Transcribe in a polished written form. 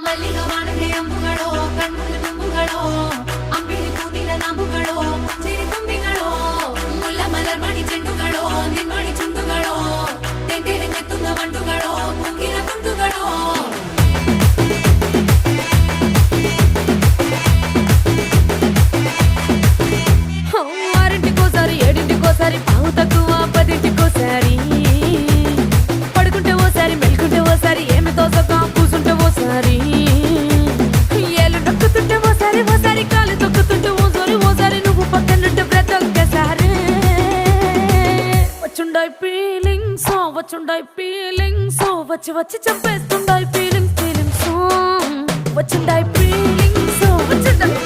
ಮಲ್ಲಿಗ ವಾಣದೆ ಅಂಬುಗಳೋ ಕಣ್ಮುಳ್ಳು ತುಂಬುಗಳೋ ಅಂಬಿಳಿ ಕೂದಿನ ನಂಬುಗಳೋ ಚಿರಿ ತುಂಬಿಗಳೋ ಮುಲ್ಲ ಮಲರ್ ಮಣಿ ಚೆಂಡುಗಳೋ ನಿನ್ಮಣಿ ಚುಂಡುಗಳೋ ತೆಂಟೆರೆ ಕೆತ್ತುಂಗ ಮಂಡುಗಳೋ ಕುಂಗಿನ ತುಂಡುಗಳೋ ఆరింటికోసారి ఏడింటికోసారి పావు తక్కువ పదింటికోసారి పడుకుంటే ఓసారి మెలుకుంటే ఓసారి ఏమి తోసక కూసుంటే ఓసారి ఏళ్ళు నొక్కుతుంటే ఓసారి ఓసారి కాలు తొక్కుతుంటే ఓసారి నువ్వు పక్కనుంటే బ్రతొక్కసారి వచ్చుండాయి ఫీలింగ్స్ వచ్చి వచ్చి చంపేస్తుండాయి ఫీలింగ్స్ వచ్చిండాయి ఫీలింగ్స్ వచ్చిండాయి